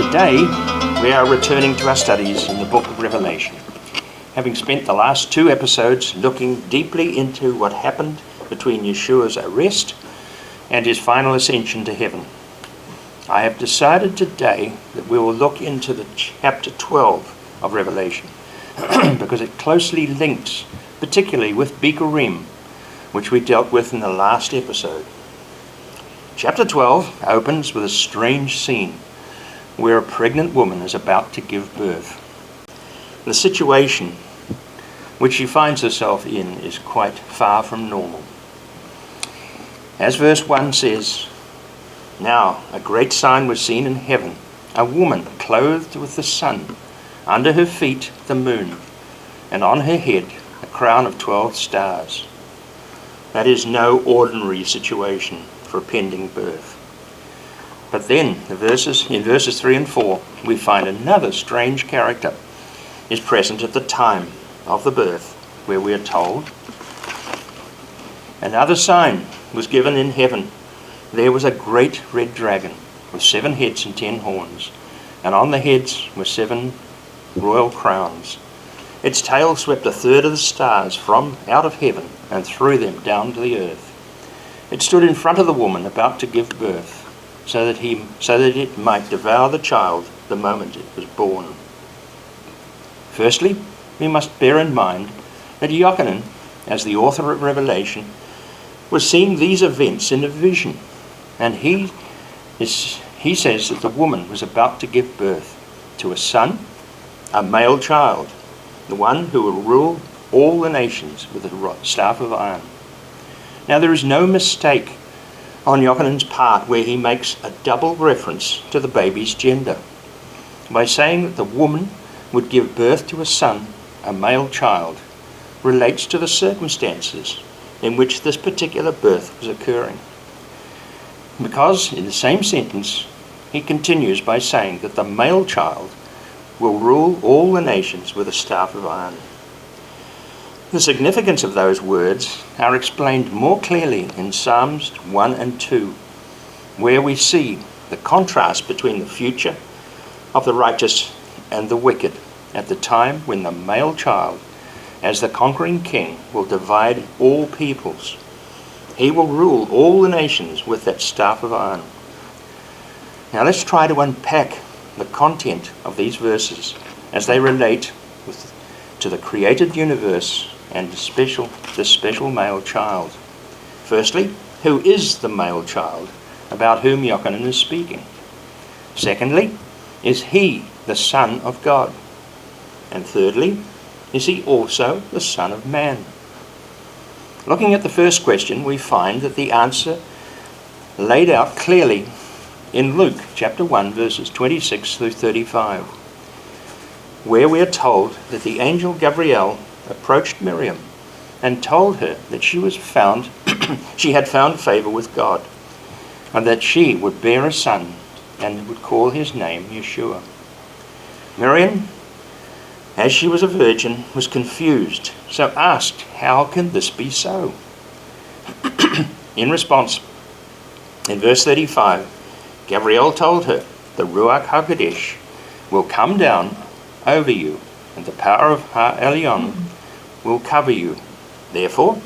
Today, we are returning to our studies in the book of Revelation, having spent the last 2 episodes looking deeply into what happened between Yeshua's arrest and his final ascension to heaven. I have decided today that we will look into the chapter 12 of Revelation because it closely links, particularly with Bikkurim, which we dealt with in the last episode. Chapter 12 opens with a strange scene where a pregnant woman is about to give birth. The situation which she finds herself in is quite far from normal. As verse 1 says, "Now a great sign was seen in heaven, a woman clothed with the sun, under her feet the moon, and on her head a crown of 12 stars." That is no ordinary situation for a pending birth. But then, in verses 3 and 4, we find another strange character is present at the time of the birth, where we are told, "Another sign was given in heaven. There was a great red dragon with 7 heads and 10 horns, and on the heads were 7 royal crowns. Its tail swept a third of the stars from out of heaven and threw them down to the earth. It stood in front of the woman about to give birth, so that it might devour the child the moment it was born." Firstly, we must bear in mind that Yochanan, as the author of Revelation, was seeing these events in a vision, and he says that the woman was about to give birth to a son, a male child, the one who will rule all the nations with a staff of iron. Now there is no mistake on Yochanan's part where he makes a double reference to the baby's gender by saying that the woman would give birth to a son, a male child, relates to the circumstances in which this particular birth was occurring. Because in the same sentence he continues by saying that the male child will rule all the nations with a staff of iron. The significance of those words are explained more clearly in Psalms 1 and 2, where we see the contrast between the future of the righteous and the wicked at the time when the male child, as the conquering king, will divide all peoples. He will rule all the nations with that staff of iron. Now let's try to unpack the content of these verses as they relate to the created universe and the special male child. Firstly, who is the male child about whom Yochanan is speaking? Secondly, is he the Son of God? And thirdly, is he also the Son of Man? Looking at the first question, we find that the answer laid out clearly in Luke chapter 1 verses 26 through 35, where we are told that the angel Gabriel approached Miriam and told her that she had found favor with God, and that she would bear a son and would call his name Yeshua. Miriam, as she was a virgin, was confused, so asked, "How can this be so?" In response, in verse 35, Gabriel told her, "The Ruach HaKodesh will come down over you, and the power of Ha-Elyon will cover you. Therefore,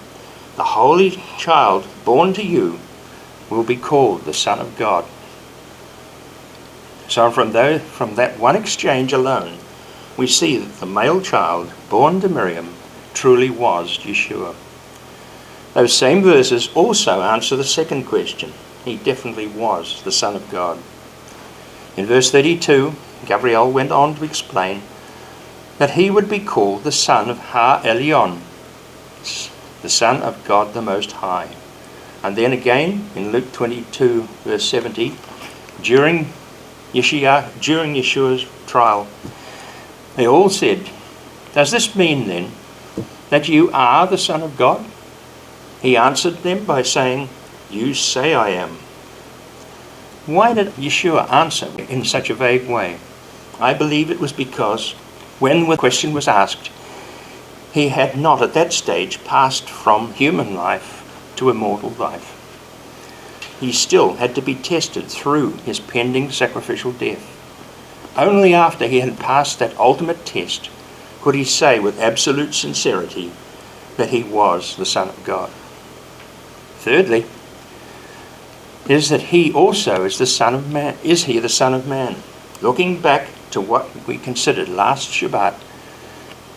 the holy child born to you will be called the Son of God." So from that one exchange alone, we see that the male child born to Miriam truly was Yeshua. Those same verses also answer the second question. He definitely was the Son of God. In verse 32, Gabriel went on to explain that he would be called the Son of Ha-Elyon, the Son of God the Most High. And then again in Luke 22 verse 70, during Yeshua's trial, they all said, "Does this mean then that you are the Son of God?" He answered them by saying, "You say I am." Why did Yeshua answer in such a vague way? I believe it was because when the question was asked, he had not at that stage passed from human life to immortal life. He still had to be tested through his pending sacrificial death. Only after he had passed that ultimate test could he say with absolute sincerity that he was the Son of God. Thirdly, is that he also is the Son of Man. Is he the Son of Man? Looking back to what we considered last Shabbat,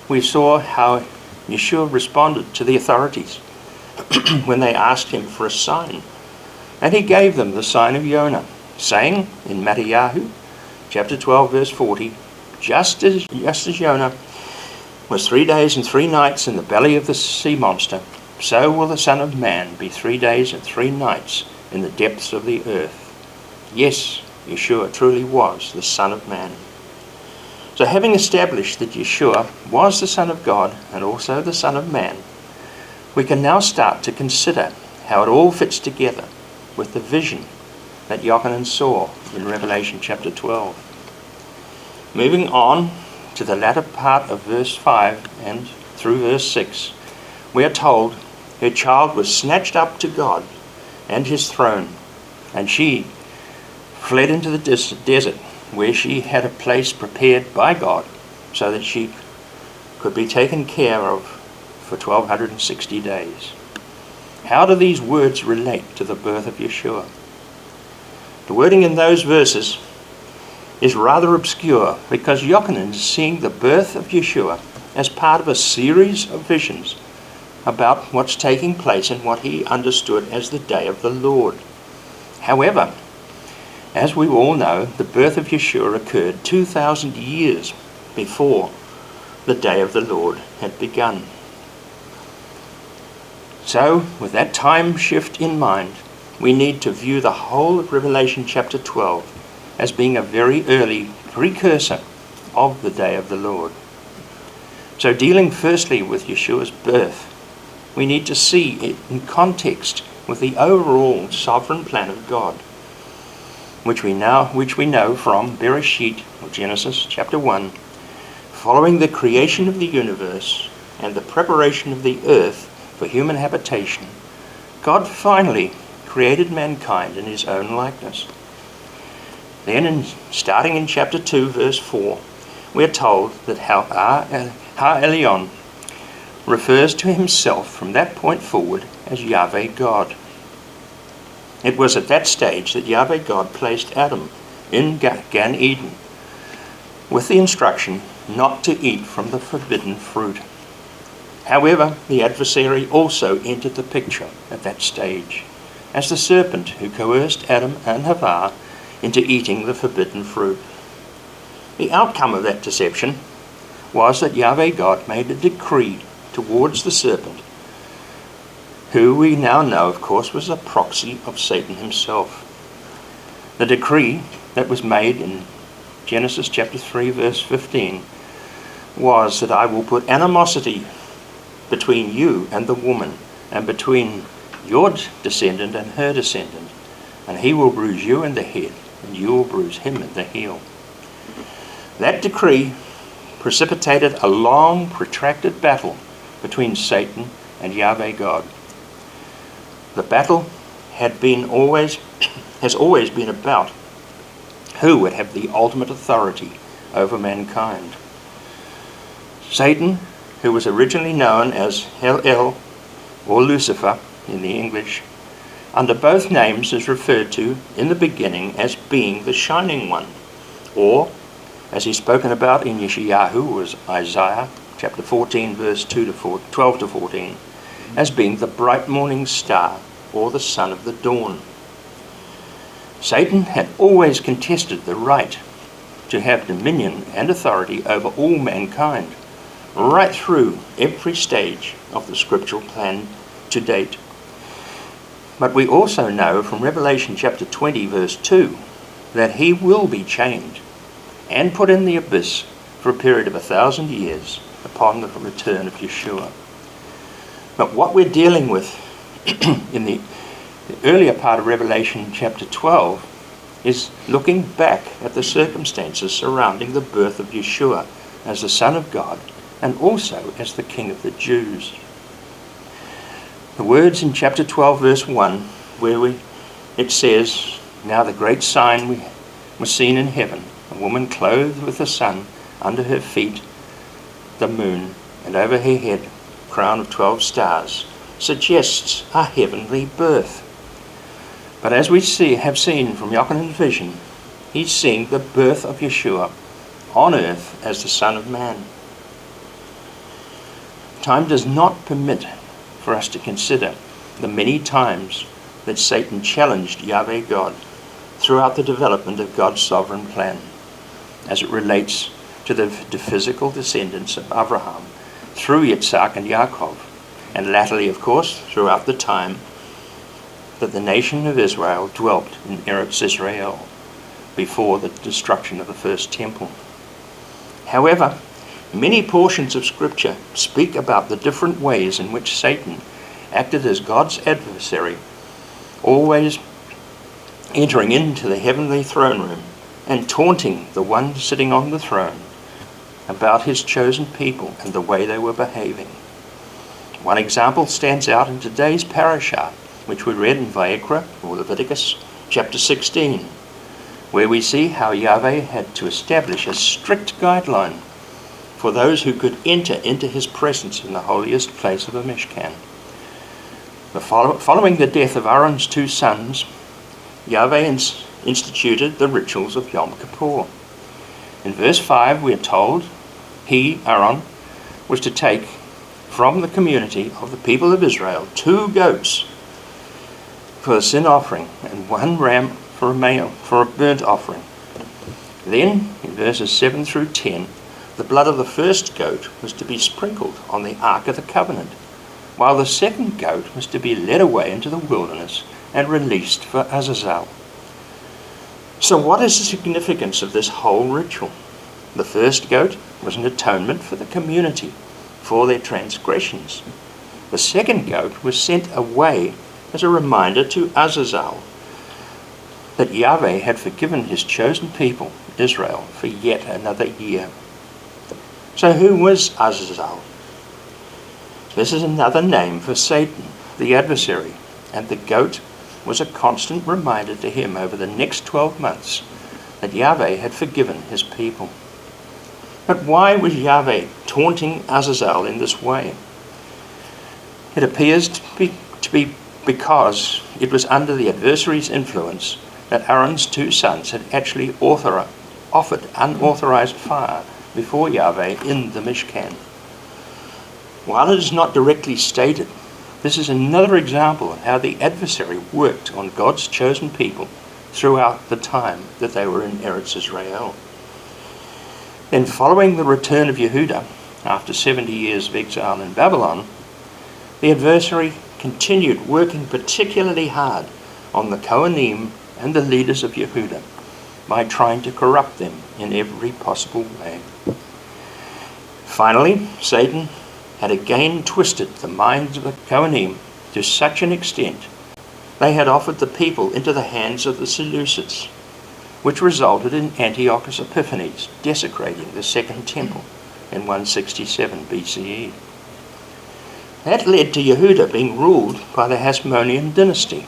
we saw how Yeshua responded to the authorities when they asked him for a sign. And he gave them the sign of Jonah, saying in Matthew chapter 12 verse 40, just as Jonah was 3 days and 3 nights in the belly of the sea monster, so will the Son of Man be 3 days and 3 nights in the depths of the earth. Yes, Yeshua truly was the Son of Man. So having established that Yeshua was the Son of God and also the Son of Man, we can now start to consider how it all fits together with the vision that Yochanan saw in Revelation chapter 12. Moving on to the latter part of verse 5 and through verse 6, we are told her child was snatched up to God and his throne, and she fled into the desert, where she had a place prepared by God so that she could be taken care of for 1260 days. How do these words relate to the birth of Yeshua? The wording in those verses is rather obscure because Yochanan is seeing the birth of Yeshua as part of a series of visions about what's taking place in what he understood as the day of the Lord. However, as we all know, the birth of Yeshua occurred 2,000 years before the day of the Lord had begun. So, with that time shift in mind, we need to view the whole of Revelation chapter 12 as being a very early precursor of the day of the Lord. So, dealing firstly with Yeshua's birth, we need to see it in context with the overall sovereign plan of God, which we know from Bereshit, or Genesis chapter 1, following the creation of the universe and the preparation of the earth for human habitation, God finally created mankind in his own likeness. Then, starting in chapter 2, verse 4, we are told that Ha-Elyon refers to himself from that point forward as Yahweh God. It was at that stage that Yahweh God placed Adam in Gan-Eden with the instruction not to eat from the forbidden fruit. However, the adversary also entered the picture at that stage as the serpent who coerced Adam and Havah into eating the forbidden fruit. The outcome of that deception was that Yahweh God made a decree towards the serpent, who we now know, of course, was a proxy of Satan himself. The decree that was made in Genesis chapter 3, verse 15, was that I will put animosity between you and the woman, and between your descendant and her descendant, and he will bruise you in the head, and you will bruise him in the heel. That decree precipitated a long, protracted battle between Satan and Yahweh God. The battle has always been about who would have the ultimate authority over mankind. Satan, who was originally known as El or Lucifer in the English, under both names is referred to in the beginning as being the shining one, or as he's spoken about in Yeshayahu, was Isaiah chapter 14 verse 12 to 14, as being the bright morning star or the son of the dawn. Satan had always contested the right to have dominion and authority over all mankind, right through every stage of the scriptural plan to date. But we also know from Revelation chapter 20 verse 2 that he will be chained and put in the abyss for a period of 1,000 years upon the return of Yeshua. But what we're dealing with in the earlier part of Revelation chapter 12 is looking back at the circumstances surrounding the birth of Yeshua as the Son of God and also as the King of the Jews. The words in chapter 12 verse 1 where it says, "Now the great sign was seen in heaven, a woman clothed with the sun, under her feet the moon, and over her head a crown of 12 stars, suggests a heavenly birth. But as we have seen from Yochanan's vision, he's seeing the birth of Yeshua on earth as the Son of Man. Time does not permit for us to consider the many times that Satan challenged Yahweh God throughout the development of God's sovereign plan, as it relates to the physical descendants of Abraham through Yitzhak and Yaakov, and latterly, of course, throughout the time that the nation of Israel dwelt in Eretz Israel before the destruction of the first temple. However, many portions of Scripture speak about the different ways in which Satan acted as God's adversary, always entering into the heavenly throne room and taunting the one sitting on the throne about his chosen people and the way they were behaving. One example stands out in today's parashah, which we read in Vayikra, or Leviticus, chapter 16, where we see how Yahweh had to establish a strict guideline for those who could enter into his presence in the holiest place of the Mishkan. Following the death of Aaron's 2 sons, Yahweh instituted the rituals of Yom Kippur. In verse 5 we are told he, Aaron, was to take from the community of the people of Israel 2 goats for a sin offering and 1 ram for a burnt offering. Then, in verses 7 through 10, the blood of the first goat was to be sprinkled on the Ark of the Covenant, while the second goat was to be led away into the wilderness and released for Azazel. So what is the significance of this whole ritual? The first goat was an atonement for the community for their transgressions. The second goat was sent away as a reminder to Azazel that Yahweh had forgiven his chosen people, Israel, for yet another year. So who was Azazel? This is another name for Satan, the adversary, and the goat was a constant reminder to him over the next 12 months that Yahweh had forgiven his people. But why was Yahweh taunting Azazel in this way? It appears to be because it was under the adversary's influence that Aaron's 2 sons had actually offered unauthorized fire before Yahweh in the Mishkan. While it is not directly stated, this is another example of how the adversary worked on God's chosen people throughout the time that they were in Eretz Israel. Then, following the return of Yehuda, after 70 years of exile in Babylon, the adversary continued working particularly hard on the Kohanim and the leaders of Yehuda by trying to corrupt them in every possible way. Finally, Satan had again twisted the minds of the Kohanim to such an extent they had offered the people into the hands of the Seleucids, which resulted in Antiochus Epiphanes desecrating the Second Temple in 167 BCE. That led to Yehuda being ruled by the Hasmonean dynasty,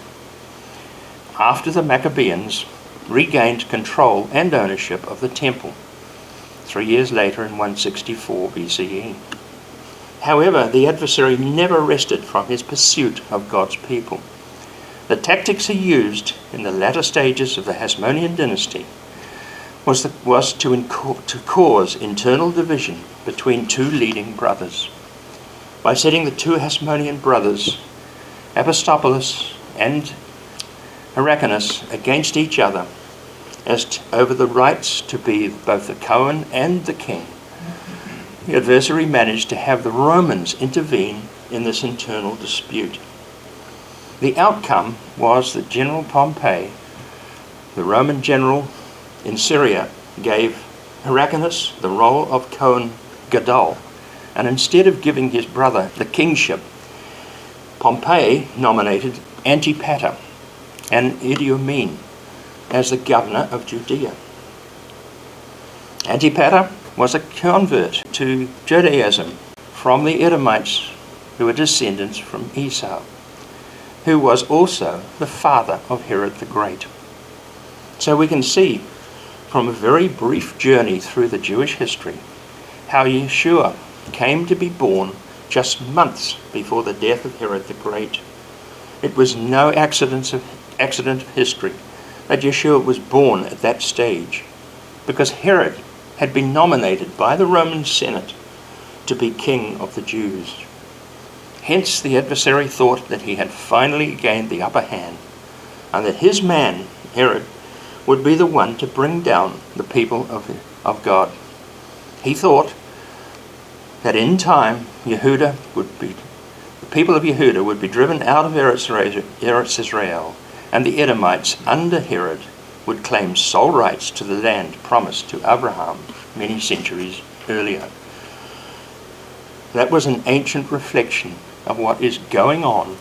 after the Maccabeans regained control and ownership of the temple 3 years later in 164 BCE. However, the adversary never rested from his pursuit of God's people. The tactics he used in the latter stages of the Hasmonean dynasty was to cause internal division between 2 leading brothers. By setting the 2 Hasmonean brothers, Apostolus and Hyrcanus, against each other over the rights to be both the Cohen and the king, the adversary managed to have the Romans intervene in this internal dispute. The outcome was that General Pompey, the Roman general in Syria, gave Hyrcanus the role of Cohen Gadol, and instead of giving his brother the kingship, Pompey nominated Antipater and Idiomene as the governor of Judea. Antipater was a convert to Judaism from the Edomites, who were descendants from Esau, who was also the father of Herod the Great. So we can see from a very brief journey through the Jewish history how Yeshua came to be born just months before the death of Herod the Great. It was no accident of history that Yeshua was born at that stage, because Herod had been nominated by the Roman Senate to be king of the Jews. Hence the adversary thought that he had finally gained the upper hand, and that his man, Herod, would be the one to bring down the people of God. He thought that in time the people of Yehuda would be driven out of Eretz Israel, and the Edomites under Herod would claim sole rights to the land promised to Abraham many centuries earlier. That was an ancient reflection of what is going on,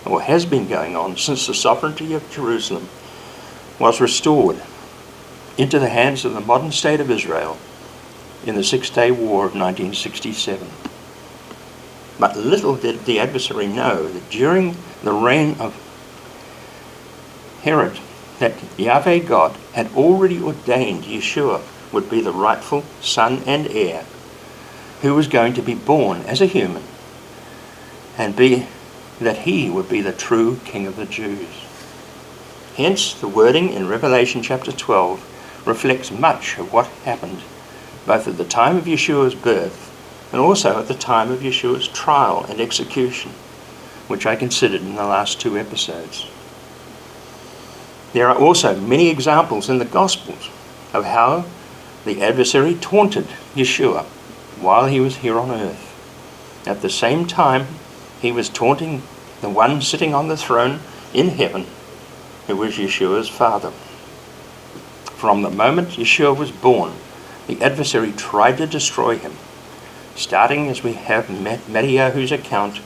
or has been going on, since the sovereignty of Jerusalem was restored into the hands of the modern state of Israel in the Six-Day War of 1967. But little did the adversary know that during the reign of Herod, that Yahweh God had already ordained Yeshua would be the rightful son and heir, who was going to be born as a human, and that he would be the true King of the Jews. Hence, the wording in Revelation chapter 12 reflects much of what happened, both at the time of Yeshua's birth and also at the time of Yeshua's trial and execution, which I considered in the last 2 episodes. There are also many examples in the Gospels of how the adversary taunted Yeshua while he was here on earth. At the same time, he was taunting the one sitting on the throne in heaven, who was Yeshua's father. From the moment Yeshua was born, the adversary tried to destroy him, starting as we have Matthew's account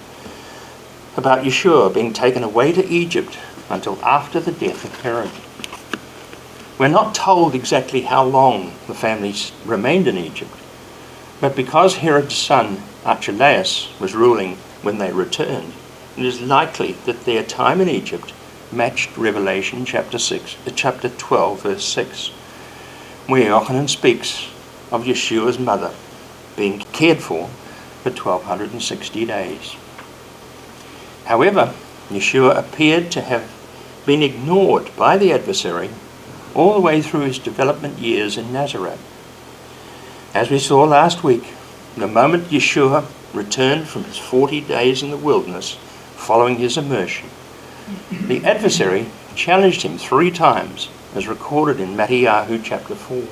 about Yeshua being taken away to Egypt until after the death of Herod. We're not told exactly how long the families remained in Egypt, but because Herod's son Archelaus was ruling when they returned, it is likely that their time in Egypt matched Revelation chapter 12, verse 6, where Yochanan speaks of Yeshua's mother being cared for 1260 days. However, Yeshua appeared to have been ignored by the adversary all the way through his development years in Nazareth. As we saw last week, the moment Yeshua returned from his 40 days in the wilderness following his immersion, the adversary challenged him 3 times, as recorded in Matthew chapter 4.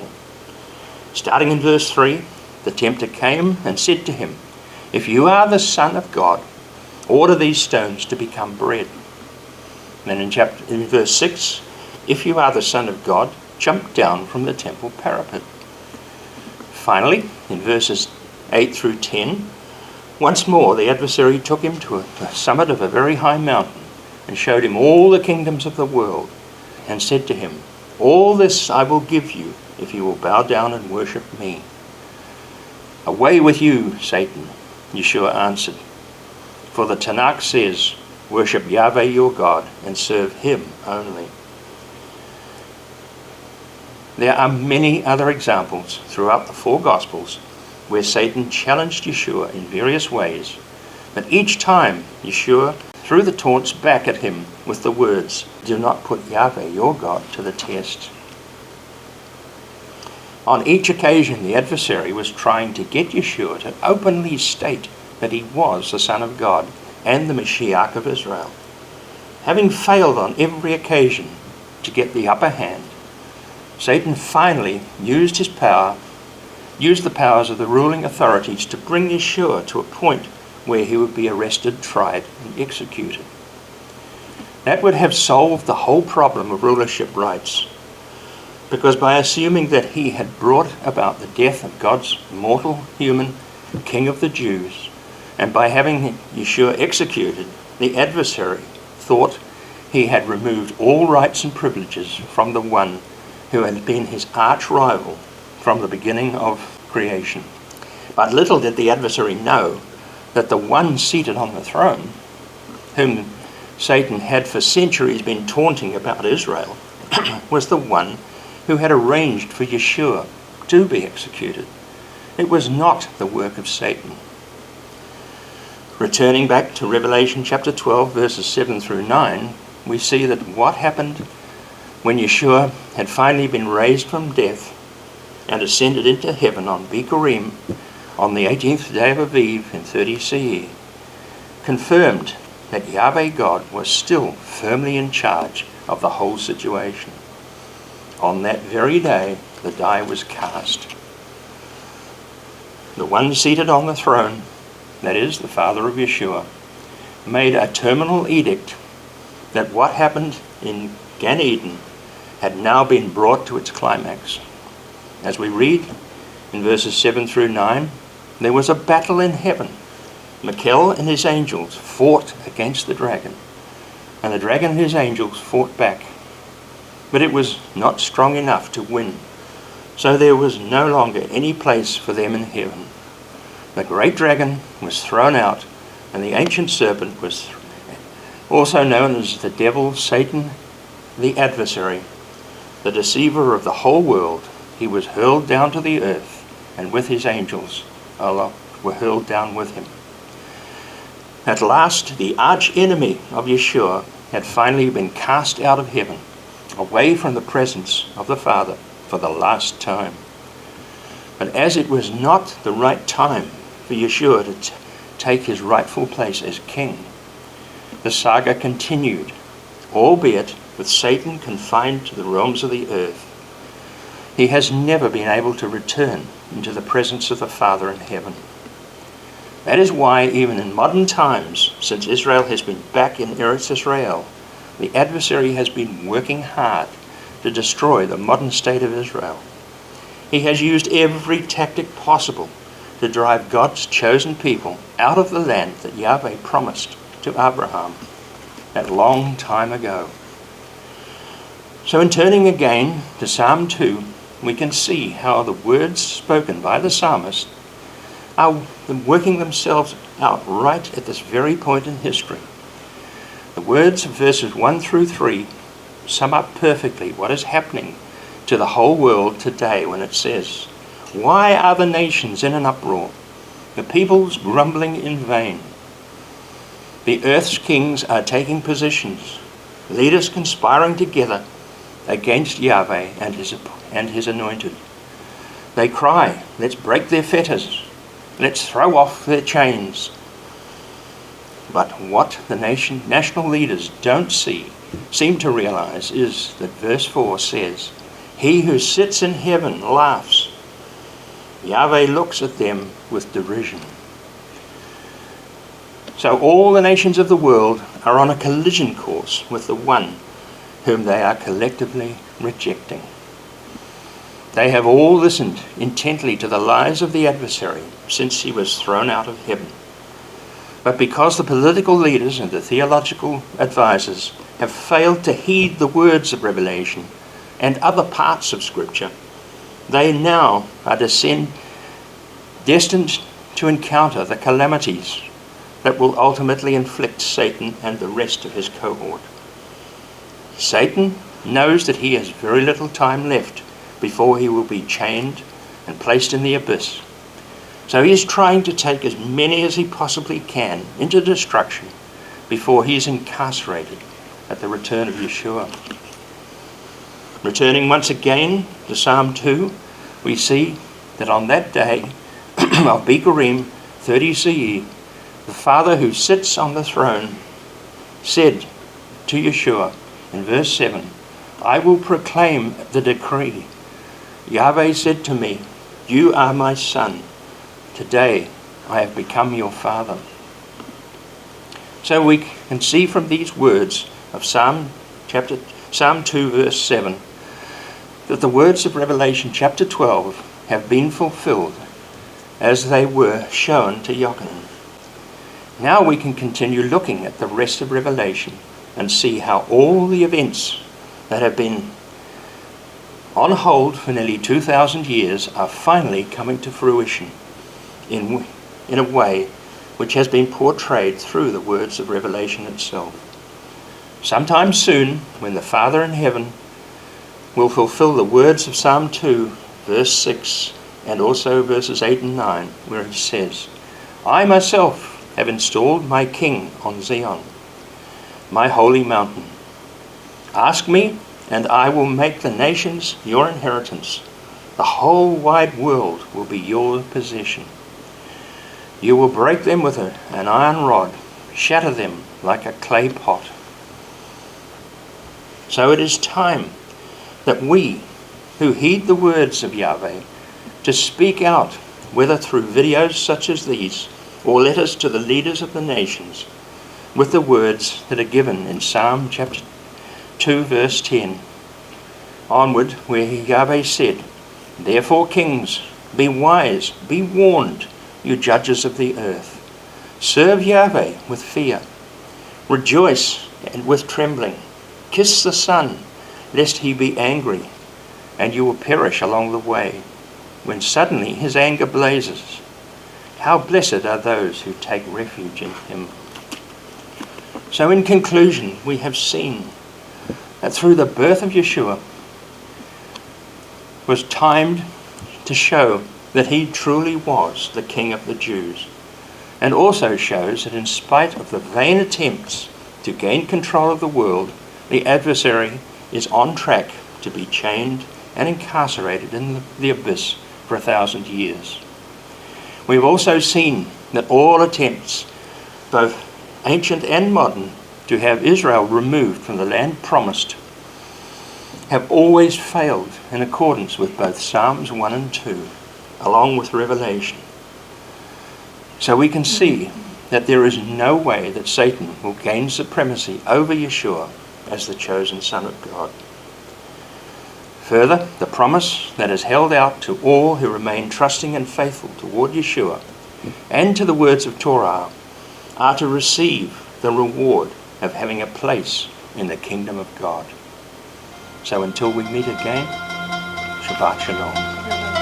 Starting in verse 3, the tempter came and said to him, "If you are the Son of God, order these stones to become bread." Then in verse 6, "If you are the Son of God, jump down from the temple parapet." Finally, in verses 8 through 10, once more the adversary took him to the summit of a very high mountain and showed him all the kingdoms of the world, and said to him, "All this I will give you if you will bow down and worship me." "Away with you, Satan," Yeshua answered. "For the Tanakh says, worship Yahweh your God and serve him only." There are many other examples throughout the 4 Gospels where Satan challenged Yeshua in various ways, but each time Yeshua threw the taunts back at him with the words, "Do not put Yahweh your God to the test." On each occasion, the adversary was trying to get Yeshua to openly state that he was the Son of God and the Mashiach of Israel. Having failed on every occasion to get the upper hand, Satan finally used the powers of the ruling authorities to bring Yeshua to a point where he would be arrested, tried, and executed. That would have solved the whole problem of rulership rights, because by assuming that he had brought about the death of God's mortal human King of the Jews, and by having Yeshua executed, the adversary thought he had removed all rights and privileges from the one who had been his arch rival from the beginning of creation. But little did the adversary know that the one seated on the throne, whom Satan had for centuries been taunting about Israel, was the one who had arranged for Yeshua to be executed. It was not the work of Satan. Returning back to Revelation chapter 12, verses 7 through 9, we see that what happened when Yeshua had finally been raised from death and ascended into heaven on Bikkurim on the 18th day of Aviv in 30 CE, confirmed that Yahweh God was still firmly in charge of the whole situation. On that very day, the die was cast. The one seated on the throne, that is, the Father of Yeshua, made a terminal edict that what happened in Gan-Eden had now been brought to its climax. As we read in verses 7 through 9, there was a battle in heaven. Mikha'el and his angels fought against the dragon, and the dragon and his angels fought back. But it was not strong enough to win, so there was no longer any place for them in heaven. The great dragon was thrown out, and the ancient serpent was also known as the devil, Satan, the adversary, the deceiver of the whole world. He was hurled down to the earth, and with his angels were hurled down with him. At last, the arch-enemy of Yeshua had finally been cast out of heaven, away from the presence of the Father for the last time. But as it was not the right time for Yeshua to take his rightful place as king, the saga continued, albeit with Satan confined to the realms of the earth. He has never been able to return into the presence of the Father in heaven. That is why even in modern times, since Israel has been back in Isra'el, the adversary has been working hard to destroy the modern state of Israel. He has used every tactic possible to drive God's chosen people out of the land that Yahweh promised to Abraham that long time ago. So in turning again to Psalm 2, we can see how the words spoken by the psalmist are working themselves out right at this very point in history. The words of verses 1 through 3 sum up perfectly what is happening to the whole world today when it says, "Why are the nations in an uproar, the peoples grumbling in vain? The earth's kings are taking positions, leaders conspiring together against Yahweh and his anointed. They cry, 'Let's break their fetters, let's throw off their chains.' But what the national leaders don't seem to realize is that verse 4 says, 'He who sits in heaven laughs. Yahweh looks at them with derision.' So all the nations of the world are on a collision course with the one whom they are collectively rejecting. They have all listened intently to the lies of the adversary since he was thrown out of heaven. But because the political leaders and the theological advisors have failed to heed the words of Revelation and other parts of Scripture, they now are destined to encounter the calamities that will ultimately inflict Satan and the rest of his cohort. Satan knows that he has very little time left before he will be chained and placed in the abyss. So he is trying to take as many as he possibly can into destruction before he is incarcerated at the return of Yeshua. Returning once again to Psalm 2, we see that on that day of Bikkurim 30 CE, the Father who sits on the throne said to Yeshua in verse 7, "I will proclaim the decree. Yahweh said to me, 'You are my son. Today I have become your father.'" So we can see from these words of Psalm 2 verse 7 that the words of Revelation chapter 12 have been fulfilled as they were shown to Yochanan. Now we can continue looking at the rest of Revelation and see how all the events that have been on hold for nearly 2,000 years are finally coming to fruition in a way which has been portrayed through the words of Revelation itself. Sometime soon, when the Father in heaven will fulfill the words of Psalm 2, verse 6, and also verses 8 and 9, where he says, I myself have installed my king on Zion, my holy mountain. Ask me, and I will make the nations your inheritance. The whole wide world will be your possession. You will break them with an iron rod, shatter them like a clay pot. So it is time that we, who heed the words of Yahweh, to speak out, whether through videos such as these, or letters to the leaders of the nations, with the words that are given in Psalm chapter 2, verse 10, onward, where Yahweh said, Therefore, kings, be wise, be warned, you judges of the earth. Serve Yahweh with fear. Rejoice and with trembling. Kiss the Son, lest he be angry, and you will perish along the way, when suddenly his anger blazes. How blessed are those who take refuge in him. So in conclusion, we have seen that through the birth of Yeshua was timed to show that he truly was the King of the Jews, and also shows that in spite of the vain attempts to gain control of the world, the adversary is on track to be chained and incarcerated in the abyss for 1,000 years. We've also seen that all attempts, both ancient and modern, to have Israel removed from the land promised have always failed in accordance with both Psalms 1 and 2, along with Revelation. So we can see that there is no way that Satan will gain supremacy over Yeshua as the chosen Son of God. Further, the promise that is held out to all who remain trusting and faithful toward Yeshua and to the words of Torah are to receive the reward of having a place in the kingdom of God. So until we meet again, Shabbat Shalom.